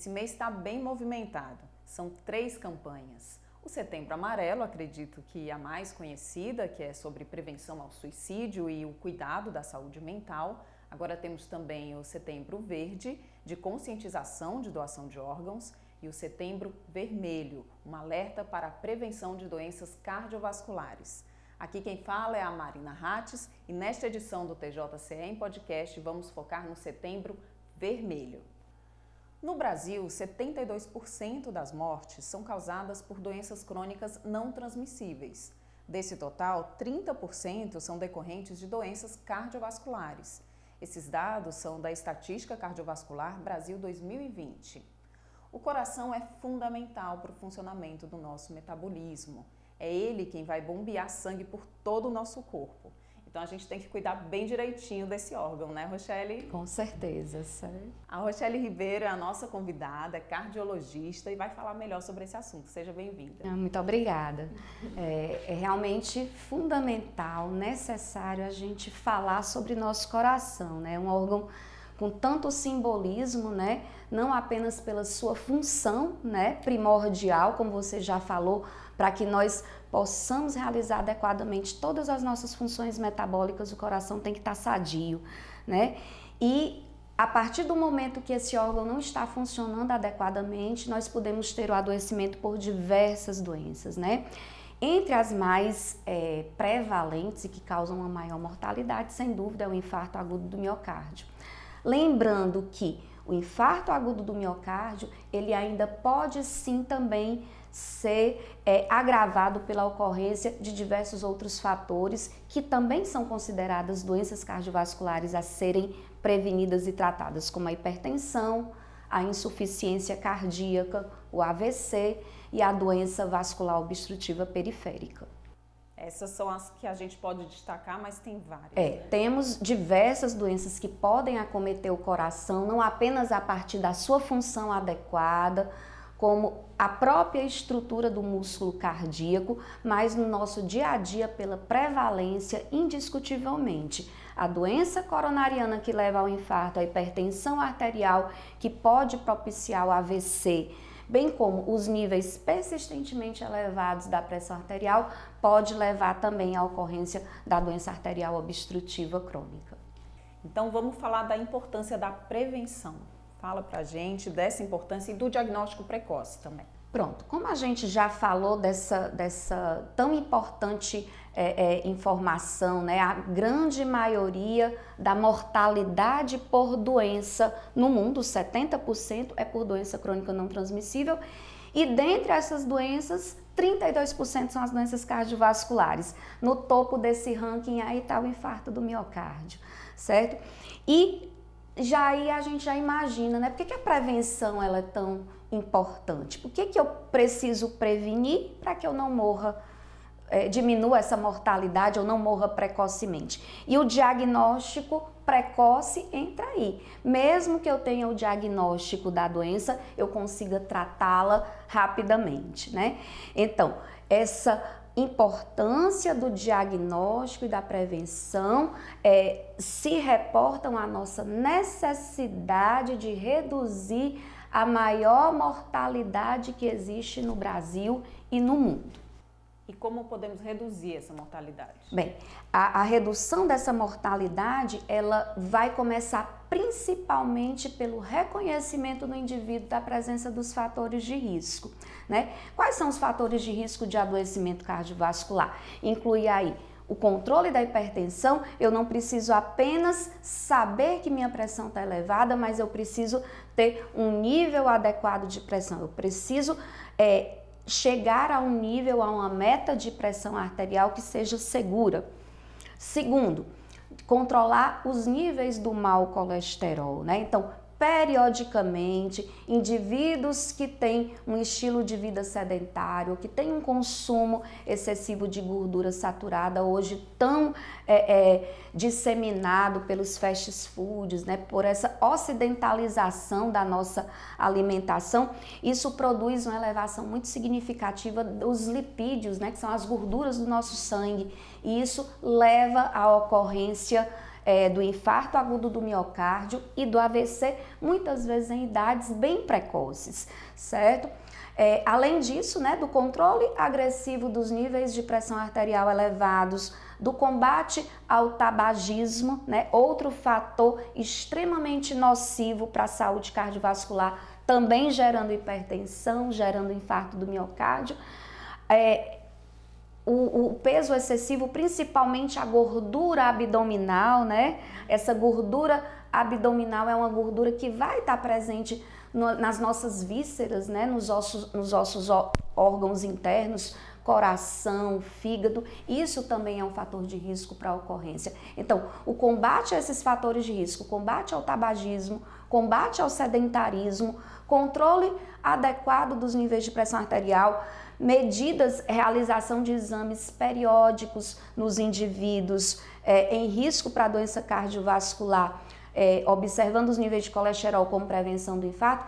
Esse mês está bem movimentado. São 3 campanhas. O Setembro Amarelo, acredito que a mais conhecida, que é sobre prevenção ao suicídio e o cuidado da saúde mental. Agora temos também o Setembro Verde, de conscientização de doação de órgãos, e o Setembro Vermelho, um alerta para a prevenção de doenças cardiovasculares. Aqui quem fala é a Marina Rates e nesta edição do TJCE em podcast vamos focar no Setembro Vermelho. No Brasil, 72% das mortes são causadas por doenças crônicas não transmissíveis. Desse total, 30% são decorrentes de doenças cardiovasculares. Esses dados são da Estatística Cardiovascular Brasil 2020. O coração é fundamental para o funcionamento do nosso metabolismo. É ele quem vai bombear sangue por todo o nosso corpo. Então a gente tem que cuidar bem direitinho desse órgão, né, Rochelle? Com certeza, certo. A Rochelle Ribeiro é a nossa convidada, é cardiologista e vai falar melhor sobre esse assunto. Seja bem-vinda. Muito obrigada. É realmente fundamental, necessário a gente falar sobre nosso coração, né? Um órgão com tanto simbolismo, né? Não apenas pela sua função, né? Primordial, como você já falou, para que nós possamos realizar adequadamente todas as nossas funções metabólicas, o coração tem que estar sadio, né? E a partir do momento que esse órgão não está funcionando adequadamente, nós podemos ter o adoecimento por diversas doenças, né? Entre as mais prevalentes e que causam uma maior mortalidade, sem dúvida, é o infarto agudo do miocárdio. Lembrando que o infarto agudo do miocárdio, ele ainda pode sim também ser agravado pela ocorrência de diversos outros fatores que também são consideradas doenças cardiovasculares a serem prevenidas e tratadas, como a hipertensão, a insuficiência cardíaca, o AVC e a doença vascular obstrutiva periférica. Essas são as que a gente pode destacar, mas tem várias. Temos diversas doenças que podem acometer o coração, não apenas a partir da sua função adequada, como a própria estrutura do músculo cardíaco, mas no nosso dia a dia pela prevalência, indiscutivelmente. A doença coronariana que leva ao infarto, a hipertensão arterial que pode propiciar o AVC, bem como os níveis persistentemente elevados da pressão arterial, pode levar também à ocorrência da doença arterial obstrutiva crônica. Então vamos falar da importância da prevenção. Fala pra gente dessa importância e do diagnóstico precoce também. Pronto, como a gente já falou dessa tão importante informação, né? A grande maioria da mortalidade por doença no mundo, 70% é por doença crônica não transmissível, e dentre essas doenças, 32% são as doenças cardiovasculares. No topo desse ranking aí está o infarto do miocárdio, certo? E aí a gente já imagina, né? Por que a prevenção ela é tão importante? Por que eu preciso prevenir para que eu não morra, diminua essa mortalidade ou não morra precocemente? E o diagnóstico precoce entra aí. Mesmo que eu tenha o diagnóstico da doença, eu consiga tratá-la rapidamente, né? Então, essa importância do diagnóstico e da prevenção se reportam à nossa necessidade de reduzir a maior mortalidade que existe no Brasil e no mundo. E como podemos reduzir essa mortalidade? Bem, a redução dessa mortalidade, ela vai começar principalmente pelo reconhecimento no indivíduo da presença dos fatores de risco, né? Quais são os fatores de risco de adoecimento cardiovascular? Inclui aí o controle da hipertensão. Eu não preciso apenas saber que minha pressão está elevada, mas eu preciso ter um nível adequado de pressão. Eu preciso chegar a um nível, a uma meta de pressão arterial que seja segura. Segundo, controlar os níveis do mau colesterol, né? Então, periodicamente, indivíduos que têm um estilo de vida sedentário, que têm um consumo excessivo de gordura saturada, hoje tão disseminado pelos fast foods, né, por essa ocidentalização da nossa alimentação, isso produz uma elevação muito significativa dos lipídios, né, que são as gorduras do nosso sangue, e isso leva à ocorrência do infarto agudo do miocárdio e do AVC, muitas vezes em idades bem precoces, certo? Além disso, né, do controle agressivo dos níveis de pressão arterial elevados, do combate ao tabagismo, né, outro fator extremamente nocivo para a saúde cardiovascular, também gerando hipertensão, gerando infarto do miocárdio. O peso excessivo, principalmente a gordura abdominal, né? Essa gordura abdominal é uma gordura que vai estar presente nas nossas vísceras, né? Nos ossos órgãos internos, coração, fígado. Isso também é um fator de risco para a ocorrência. Então, o combate a esses fatores de risco, combate ao tabagismo, combate ao sedentarismo, controle adequado dos níveis de pressão arterial, realização de exames periódicos nos indivíduos em risco para doença cardiovascular, observando os níveis de colesterol como prevenção do infarto,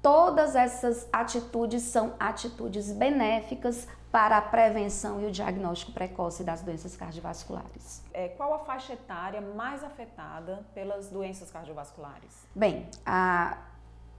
todas essas atitudes são atitudes benéficas para a prevenção e o diagnóstico precoce das doenças cardiovasculares. Qual a faixa etária mais afetada pelas doenças cardiovasculares? Bem,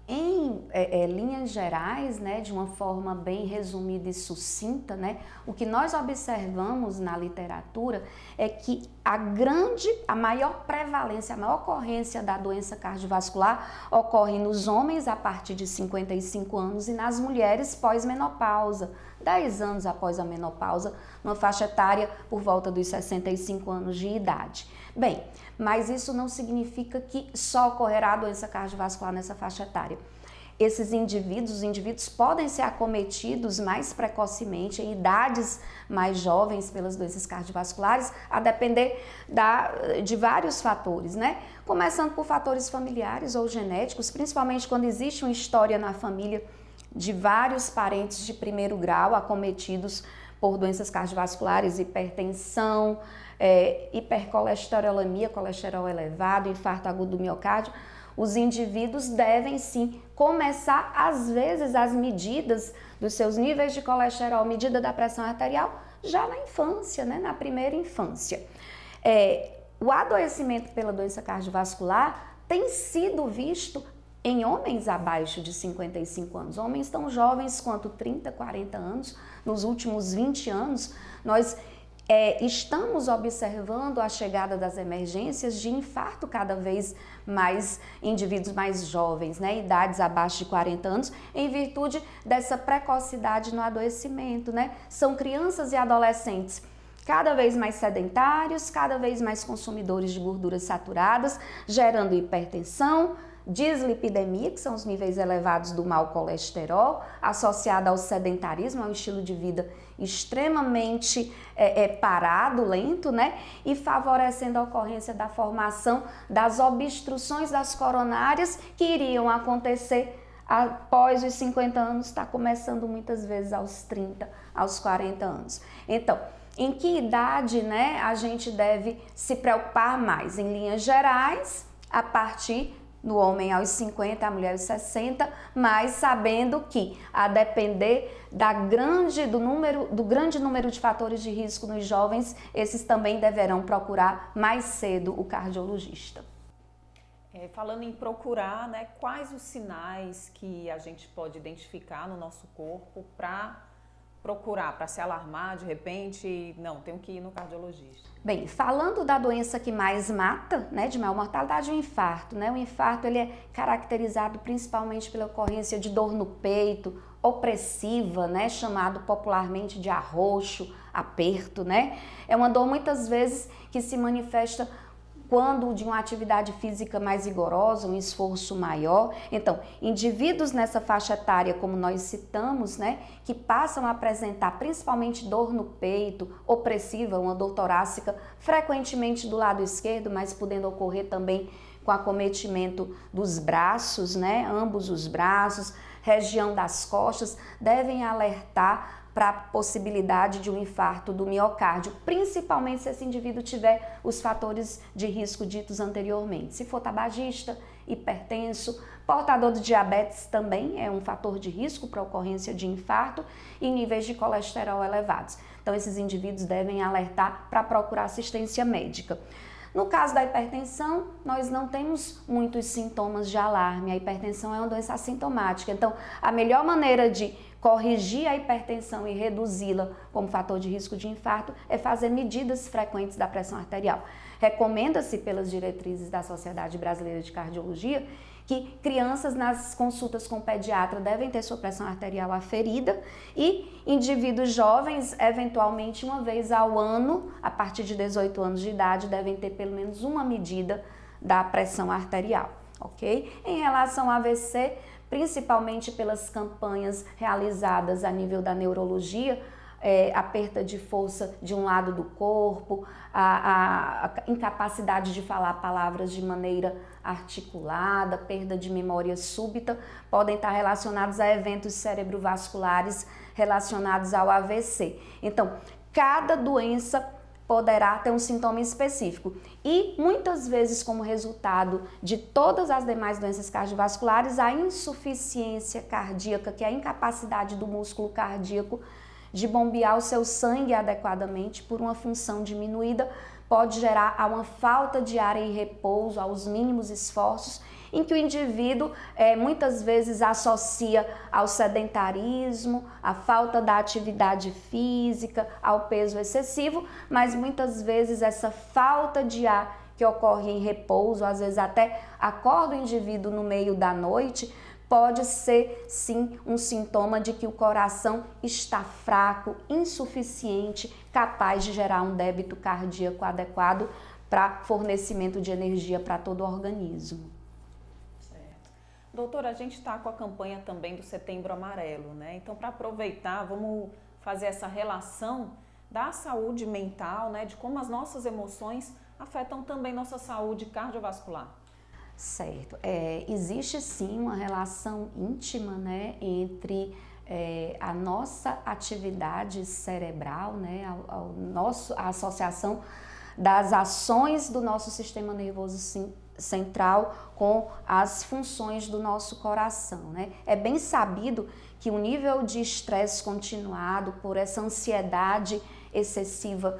em linhas gerais, né, de uma forma bem resumida e sucinta, né, o que nós observamos na literatura é que a maior prevalência, a maior ocorrência da doença cardiovascular ocorre nos homens a partir de 55 anos e nas mulheres pós-menopausa, 10 anos após a menopausa, numa faixa etária por volta dos 65 anos de idade. Bem, mas isso não significa que só ocorrerá a doença cardiovascular nessa faixa etária. Os indivíduos podem ser acometidos mais precocemente, em idades mais jovens, pelas doenças cardiovasculares, a depender de vários fatores, né? Começando por fatores familiares ou genéticos, principalmente quando existe uma história na família de vários parentes de primeiro grau acometidos por doenças cardiovasculares, hipertensão, hipercolesterolemia, colesterol elevado, infarto agudo do miocárdio. Os indivíduos devem sim começar, às vezes, as medidas dos seus níveis de colesterol, medida da pressão arterial, já na infância, né? Na primeira infância. O adoecimento pela doença cardiovascular tem sido visto em homens abaixo de 55 anos, homens tão jovens quanto 30, 40 anos. Nos últimos 20 anos, nós estamos observando a chegada das emergências de infarto cada vez mais indivíduos mais jovens, né, idades abaixo de 40 anos, em virtude dessa precocidade no adoecimento, né? São crianças e adolescentes cada vez mais sedentários, cada vez mais consumidores de gorduras saturadas, gerando hipertensão, dislipidemia, que são os níveis elevados do mau colesterol, associada ao sedentarismo, ao estilo de vida extremamente parado, lento, né? E favorecendo a ocorrência da formação das obstruções das coronárias que iriam acontecer após os 50 anos, está começando muitas vezes aos 30, aos 40 anos. Então, em que idade, né, a gente deve se preocupar mais? Em linhas gerais, a partir no homem aos 50, a mulher aos 60, mas sabendo que, a depender do grande número de fatores de risco nos jovens, esses também deverão procurar mais cedo o cardiologista. Falando em procurar, né, quais os sinais que a gente pode identificar no nosso corpo para procurar, para se alarmar de repente, não, tenho que ir no cardiologista? Bem, falando da doença que mais mata, né, de maior mortalidade, o infarto, né? O infarto ele é caracterizado principalmente pela ocorrência de dor no peito, opressiva, né, chamado popularmente de arroxo, aperto, né? É uma dor muitas vezes que se manifesta quando de uma atividade física mais rigorosa, um esforço maior. Então, indivíduos nessa faixa etária, como nós citamos, né, que passam a apresentar principalmente dor no peito, opressiva, uma dor torácica, frequentemente do lado esquerdo, mas podendo ocorrer também com acometimento dos braços, né, ambos os braços, região das costas, devem alertar para a possibilidade de um infarto do miocárdio, principalmente se esse indivíduo tiver os fatores de risco ditos anteriormente. Se for tabagista, hipertenso, portador de diabetes também é um fator de risco para a ocorrência de infarto e níveis de colesterol elevados. Então, esses indivíduos devem alertar para procurar assistência médica. No caso da hipertensão, nós não temos muitos sintomas de alarme. A hipertensão é uma doença assintomática. Então, a melhor maneira de corrigir a hipertensão e reduzi-la como fator de risco de infarto é fazer medidas frequentes da pressão arterial. Recomenda-se pelas diretrizes da Sociedade Brasileira de Cardiologia que crianças nas consultas com o pediatra devem ter sua pressão arterial aferida e indivíduos jovens, eventualmente uma vez ao ano, a partir de 18 anos de idade, devem ter pelo menos uma medida da pressão arterial, ok? Em relação ao AVC, principalmente pelas campanhas realizadas a nível da neurologia, a perda de força de um lado do corpo, a incapacidade de falar palavras de maneira articulada, perda de memória súbita, podem estar relacionados a eventos cerebrovasculares relacionados ao AVC. Então, cada doença poderá ter um sintoma específico e muitas vezes como resultado de todas as demais doenças cardiovasculares, a insuficiência cardíaca, que é a incapacidade do músculo cardíaco de bombear o seu sangue adequadamente por uma função diminuída, pode gerar uma falta de ar e repouso, aos mínimos esforços, em que o indivíduo muitas vezes associa ao sedentarismo, à falta da atividade física, ao peso excessivo, mas muitas vezes essa falta de ar que ocorre em repouso, às vezes até acorda o indivíduo no meio da noite, pode ser sim um sintoma de que o coração está fraco, insuficiente, capaz de gerar um débito cardíaco adequado para fornecimento de energia para todo o organismo. Certo. Doutora, a gente está com a campanha também do Setembro Amarelo, né? Então, para aproveitar, vamos fazer essa relação da saúde mental, né? De como as nossas emoções afetam também nossa saúde cardiovascular. Certo. Existe sim uma relação íntima, né, entre a nossa atividade cerebral, né, a associação das ações do nosso sistema nervoso central com as funções do nosso coração, né? É bem sabido que o nível de estresse continuado por essa ansiedade excessiva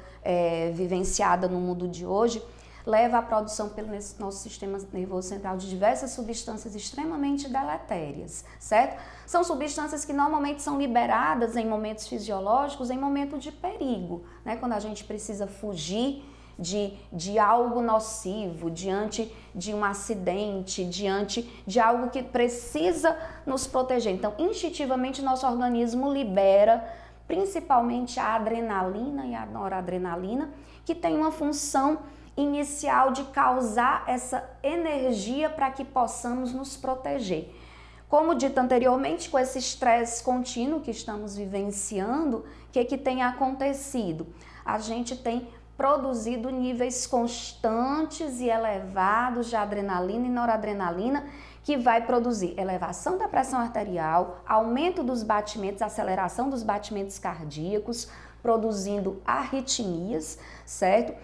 vivenciada no mundo de hoje leva à produção pelo nosso sistema nervoso central de diversas substâncias extremamente deletérias, certo? São substâncias que normalmente são liberadas em momentos fisiológicos, em momento de perigo, né? Quando a gente precisa fugir de algo nocivo, diante de um acidente, diante de algo que precisa nos proteger. Então, instintivamente, nosso organismo libera principalmente a adrenalina e a noradrenalina, que tem uma função inicial de causar essa energia para que possamos nos proteger. Como dito anteriormente, com esse estresse contínuo que estamos vivenciando, o que tem acontecido? A gente tem produzido níveis constantes e elevados de adrenalina e noradrenalina, que vai produzir elevação da pressão arterial, aumento dos batimentos, aceleração dos batimentos cardíacos, produzindo arritmias, certo?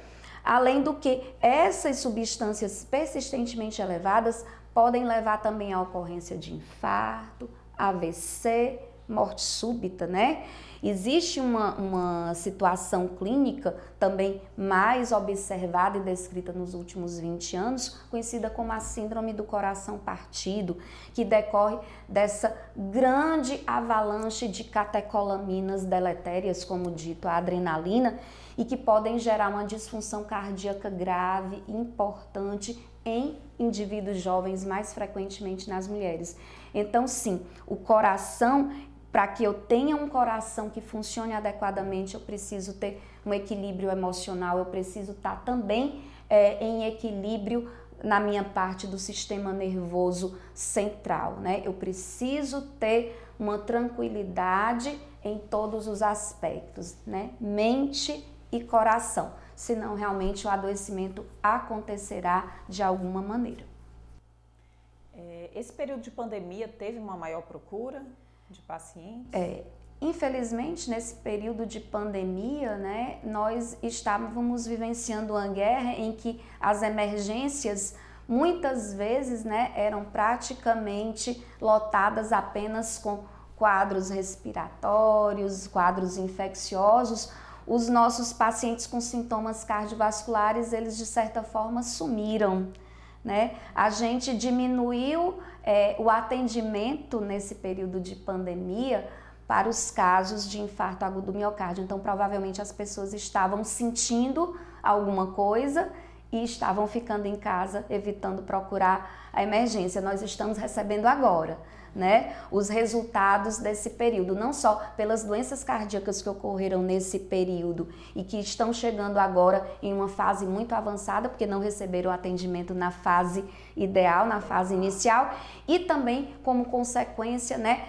Além do que essas substâncias persistentemente elevadas podem levar também à ocorrência de infarto, AVC, morte súbita, né? Existe uma situação clínica também mais observada e descrita nos últimos 20 anos, conhecida como a síndrome do coração partido, que decorre dessa grande avalanche de catecolaminas deletérias, como dito, a adrenalina, e que podem gerar uma disfunção cardíaca grave e importante em indivíduos jovens, mais frequentemente nas mulheres. Então, sim, o coração, para que eu tenha um coração que funcione adequadamente, eu preciso ter um equilíbrio emocional, eu preciso estar também em equilíbrio na minha parte do sistema nervoso central, né? Eu preciso ter uma tranquilidade em todos os aspectos, né? Mente e coração, senão realmente o adoecimento acontecerá de alguma maneira. Esse período de pandemia teve uma maior procura de pacientes? Infelizmente, nesse período de pandemia, né, nós estávamos vivenciando uma guerra em que as emergências muitas vezes, né, eram praticamente lotadas apenas com quadros respiratórios, quadros infecciosos, os nossos pacientes com sintomas cardiovasculares, eles de certa forma sumiram, né? A gente diminuiu o atendimento nesse período de pandemia para os casos de infarto agudo do miocárdio. Então, provavelmente as pessoas estavam sentindo alguma coisa e estavam ficando em casa, evitando procurar a emergência. Nós estamos recebendo agora, né, os resultados desse período, não só pelas doenças cardíacas que ocorreram nesse período e que estão chegando agora em uma fase muito avançada, porque não receberam atendimento na fase ideal, na fase inicial, e também como consequência, né,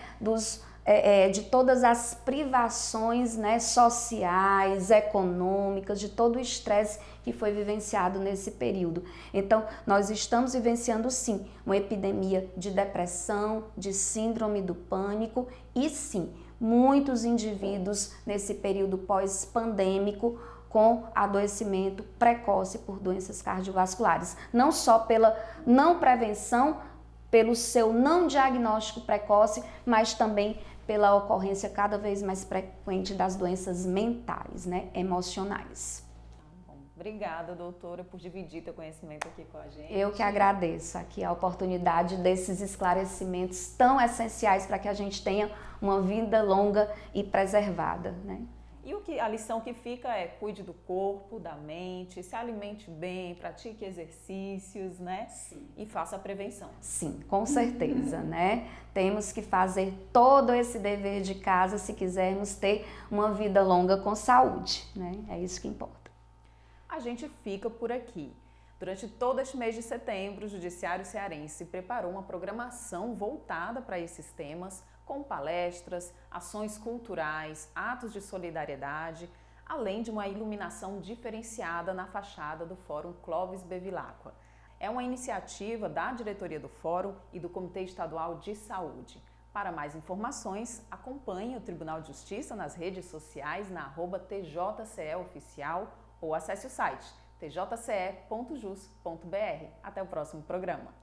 de todas as privações, né, sociais, econômicas, de todo o estresse que foi vivenciado nesse período. Então, nós estamos vivenciando sim uma epidemia de depressão, de síndrome do pânico e sim, muitos indivíduos nesse período pós-pandêmico com adoecimento precoce por doenças cardiovasculares. Não só pela não prevenção, pelo seu não diagnóstico precoce, mas também pela ocorrência cada vez mais frequente das doenças mentais, né, emocionais. Bom, obrigada, doutora, por dividir teu conhecimento aqui com a gente. Eu que agradeço aqui a oportunidade desses esclarecimentos tão essenciais para que a gente tenha uma vida longa e preservada, né? E a lição que fica é: cuide do corpo, da mente, se alimente bem, pratique exercícios, né? Sim. E faça a prevenção. Sim, com certeza, né? Temos que fazer todo esse dever de casa se quisermos ter uma vida longa com saúde, né? É isso que importa. A gente fica por aqui. Durante todo este mês de setembro, o Judiciário Cearense preparou uma programação voltada para esses temas, com palestras, ações culturais, atos de solidariedade, além de uma iluminação diferenciada na fachada do Fórum Clóvis Bevilacqua. É uma iniciativa da diretoria do Fórum e do Comitê Estadual de Saúde. Para mais informações, acompanhe o Tribunal de Justiça nas redes sociais na @TJCEoficial ou acesse o site tjce.jus.br. Até o próximo programa.